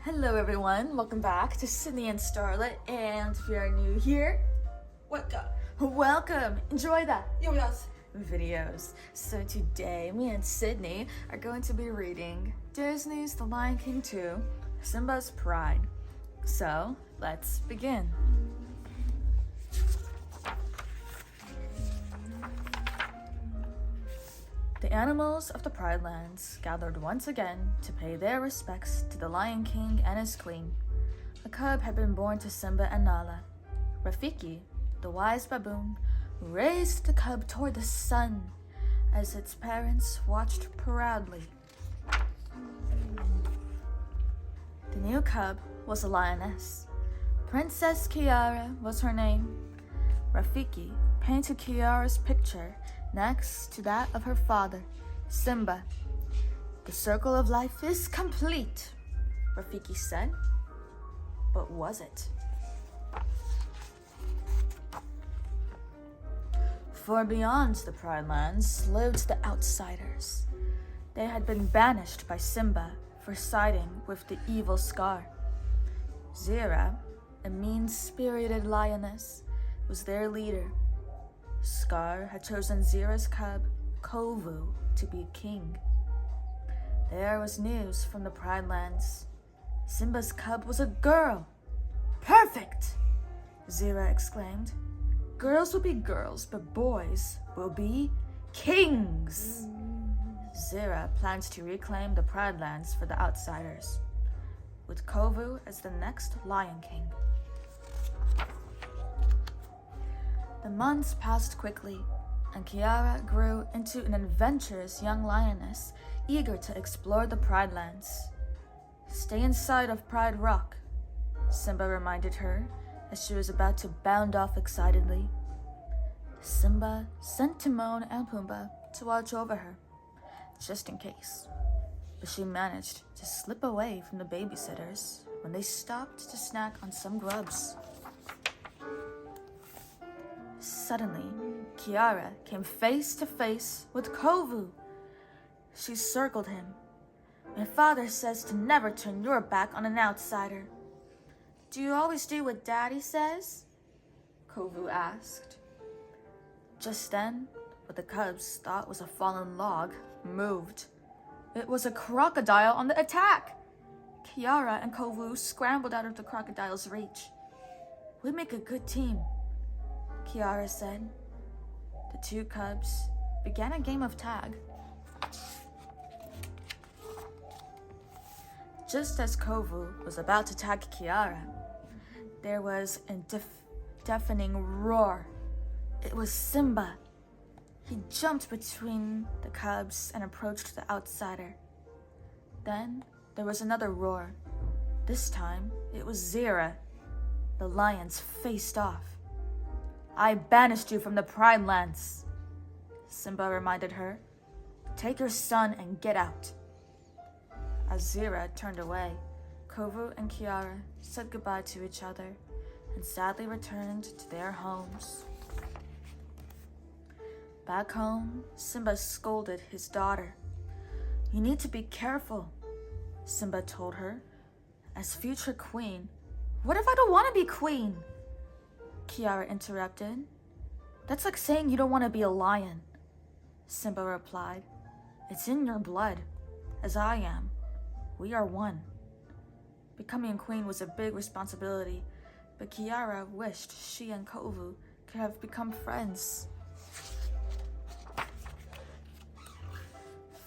Hello everyone, welcome back to Sydney and Starlet, and if you're new here, welcome! Enjoy that! Videos. So today, me and Sydney are going to be reading Disney's The Lion King 2, Simba's Pride. So, let's begin. The animals of the Pride Lands gathered once again to pay their respects to the Lion King and his queen. A cub had been born to Simba and Nala. Rafiki, the wise baboon, raised the cub toward the sun as its parents watched proudly. The new cub was a lioness. Princess Kiara was her name. Rafiki painted Kiara's picture next to that of her father, Simba. The circle of life is complete, Rafiki said. But was it? For beyond the Pride Lands lived the outsiders. They had been banished by Simba for siding with the evil Scar. Zira, a mean-spirited lioness, was their leader. Scar had chosen Zira's cub, Kovu, to be king. There was news from the Pride Lands. Simba's cub was a girl. Perfect! Zira exclaimed. Girls will be girls, but boys will be kings. Zira planned to reclaim the Pride Lands for the outsiders, with Kovu as the next Lion King. The months passed quickly, and Kiara grew into an adventurous young lioness eager to explore the Pride Lands. Stay inside of Pride Rock, Simba reminded her as she was about to bound off excitedly. Simba sent Timon and Pumbaa to watch over her, just in case, but she managed to slip away from the babysitters when they stopped to snack on some grubs. Suddenly, Kiara came face to face with Kovu. She circled him. My father says to never turn your back on an outsider. Do you always do what Daddy says? Kovu asked. Just then, what the cubs thought was a fallen log moved. It was a crocodile on the attack. Kiara and Kovu scrambled out of the crocodile's reach. We make a good team, Kiara said. The two cubs began a game of tag. Just as Kovu was about to tag Kiara, there was a deafening roar. It was Simba. He jumped between the cubs and approached the outsider. Then there was another roar. This time it was Zira. The lions faced off. I banished you from the Pride Lands, Simba reminded her. Take your son and get out. As Zira turned away, Kovu and Kiara said goodbye to each other and sadly returned to their homes. Back home, Simba scolded his daughter. You need to be careful, Simba told her. As future queen, what if I don't want to be queen? Kiara interrupted. That's like saying you don't want to be a lion, Simba replied. It's in your blood, as I am. We are one. Becoming queen was a big responsibility, but Kiara wished she and Kovu could have become friends.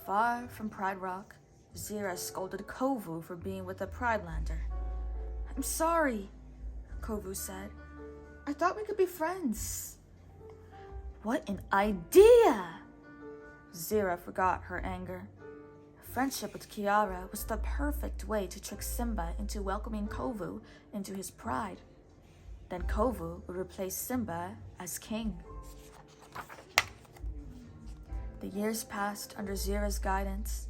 Far from Pride Rock, Zira scolded Kovu for being with a Pridelander. I'm sorry, Kovu said. I thought we could be friends. What an idea! Zira forgot her anger. Friendship with Kiara was the perfect way to trick Simba into welcoming Kovu into his pride. Then Kovu would replace Simba as king. The years passed under Zira's guidance.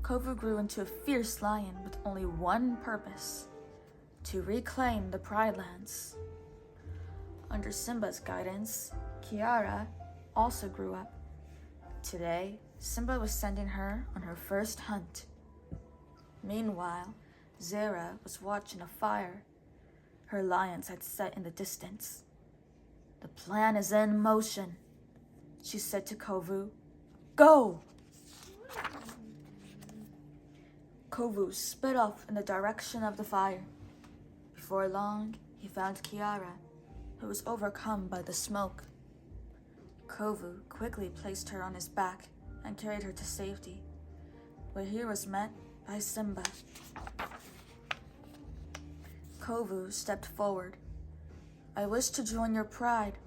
Kovu grew into a fierce lion with only one purpose: to reclaim the Pride Lands. Under Simba's guidance, Kiara also grew up. Today, Simba was sending her on her first hunt. Meanwhile, Zira was watching a fire her lions had set in the distance. "The plan is in motion," she said to Kovu. "Go!" Kovu sped off in the direction of the fire. Before long, he found Kiara, who was overcome by the smoke. Kovu quickly placed her on his back and carried her to safety, where he was met by Simba. Kovu stepped forward. "I wish to join your pride,"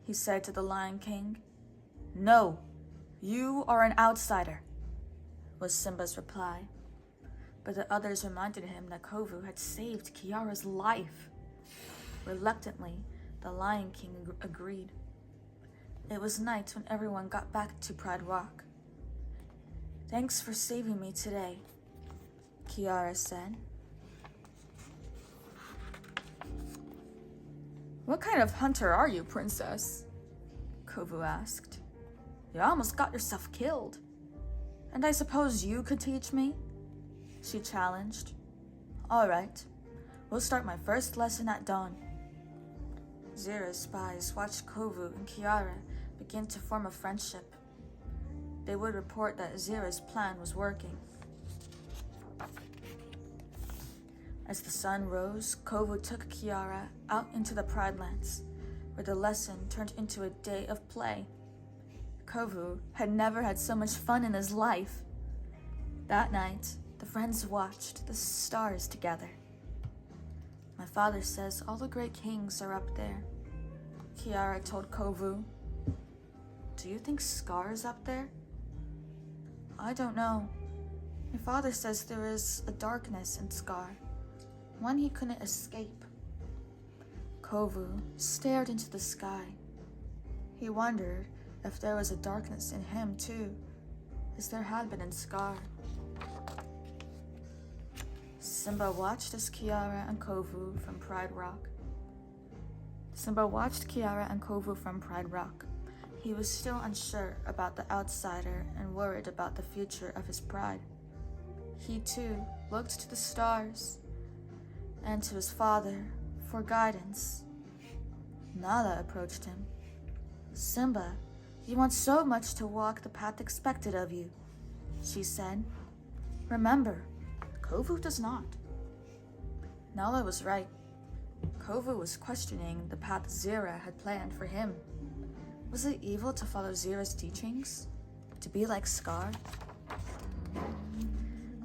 he said to the Lion King. "No, you are an outsider," was Simba's reply. But the others reminded him that Kovu had saved Kiara's life. Reluctantly, the Lion King agreed. It was night when everyone got back to Pride Rock. "Thanks for saving me today," Kiara said. "What kind of hunter are you, princess?" Kovu asked. "You almost got yourself killed. And I suppose you could teach me?" she challenged. "All right, we'll start my first lesson at dawn." Zira's spies watched Kovu and Kiara begin to form a friendship. They would report that Zira's plan was working. As the sun rose, Kovu took Kiara out into the Pride Lands, where the lesson turned into a day of play. Kovu had never had so much fun in his life. That night, the friends watched the stars together. "My father says all the great kings are up there," Kiara told Kovu. "Do you think Scar is up there?" "I don't know. My father says there is a darkness in Scar, one he couldn't escape." Kovu stared into the sky. He wondered if there was a darkness in him too, as there had been in Scar. Simba watched as Kiara and Kovu from Pride Rock. He was still unsure about the outsider and worried about the future of his pride. He too looked to the stars and to his father for guidance. Nala approached him. "Simba, you want so much to walk the path expected of you," she said. "Remember, Kovu does not." Nala was right. Kovu was questioning the path Zira had planned for him. Was it evil to follow Zira's teachings? To be like Scar?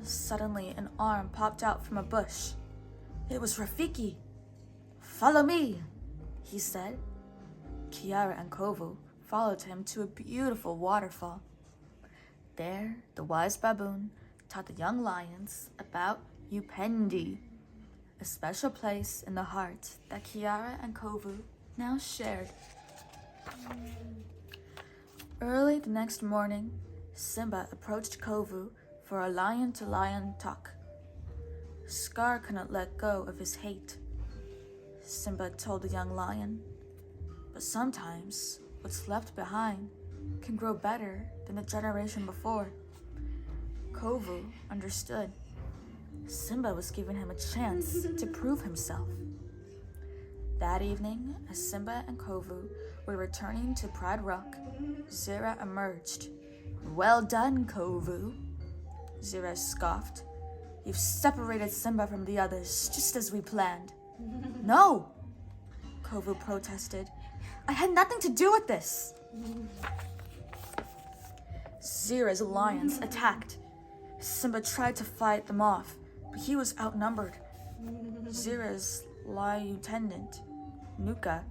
Suddenly, an arm popped out from a bush. It was Rafiki. "Follow me," he said. Kiara and Kovu followed him to a beautiful waterfall. There, the wise baboon taught the young lions about Upendi, a special place in the heart that Kiara and Kovu now shared. Early the next morning, Simba approached Kovu for a lion-to-lion talk. Scar couldn't let go of his hate, Simba told the young lion. But sometimes what's left behind can grow better than the generation before. Kovu understood. Simba was giving him a chance to prove himself. That evening, as Simba and Kovu were returning to Pride Rock, Zira emerged. "Well done, Kovu," Zira scoffed. "You've separated Simba from the others, just as we planned." "No," Kovu protested. "I had nothing to do with this." Zira's lions attacked. Simba tried to fight them off, but he was outnumbered. Zira's lieutenant, Nuka,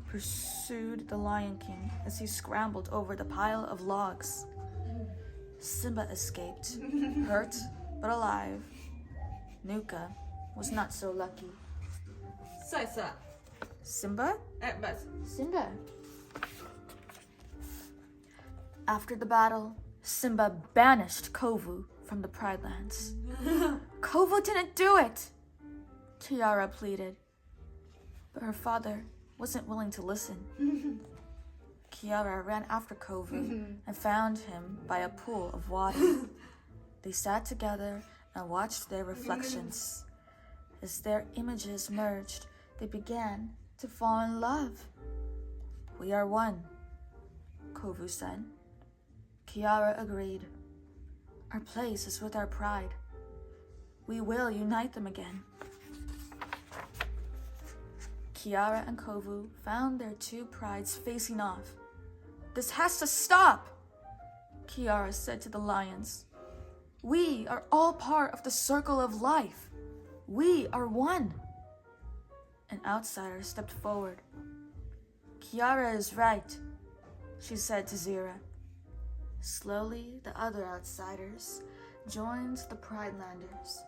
pursued the Lion King as he scrambled over the pile of logs. Simba escaped, hurt but alive. Nuka was not so lucky. Simba? Simba. After the battle, Simba banished Kovu from the Pride Lands. "Kovu didn't do it," Kiara pleaded. But her father wasn't willing to listen. Kiara ran after Kovu and found him by a pool of water. They sat together and watched their reflections. As their images merged, they began to fall in love. "We are one," Kovu said. Kiara agreed. "Our place is with our pride. We will unite them again." Kiara and Kovu found their two prides facing off. "This has to stop," Kiara said to the lions. "We are all part of the circle of life. We are one." An outsider stepped forward. "Kiara is right," she said to Zira. Slowly, the other outsiders joined the Pridelanders.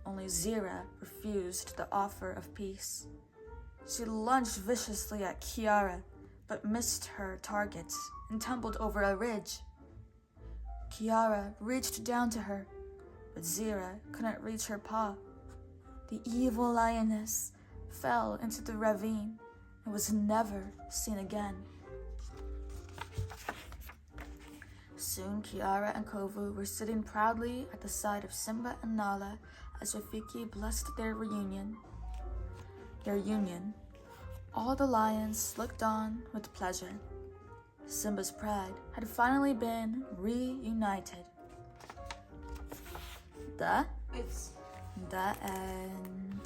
Only Zira refused the offer of peace. She lunged viciously at Kiara, but missed her target and tumbled over a ridge. Kiara reached down to her, but Zira couldn't reach her paw. The evil lioness fell into the ravine and was never seen again. Soon Kiara and Kovu were sitting proudly at the side of Simba and Nala as Rafiki blessed their union. All the lions looked on with pleasure. Simba's pride had finally been reunited. The end.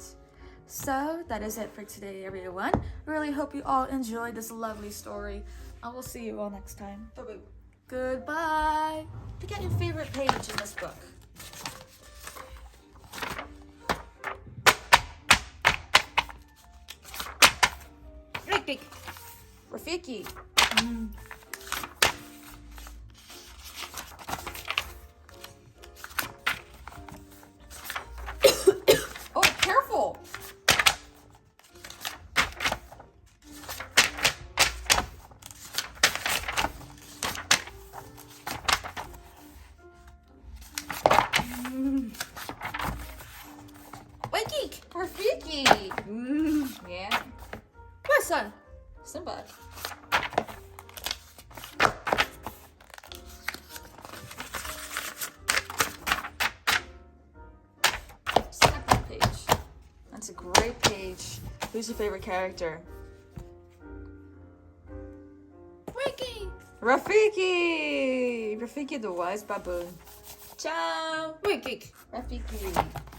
So that is it for today, everyone. Really hope you all enjoyed this lovely story. I will see you all next time. Bye-bye. Goodbye. Pick out your favorite page in this book. Rafiki. Oh, careful. Wakey, Rafiki. Yeah. What's that? Simba. Snap that page. That's a great page. Who's your favorite character? Wakey! Rafiki! Rafiki the wise baboon. Ciao! Wakey! Rafiki.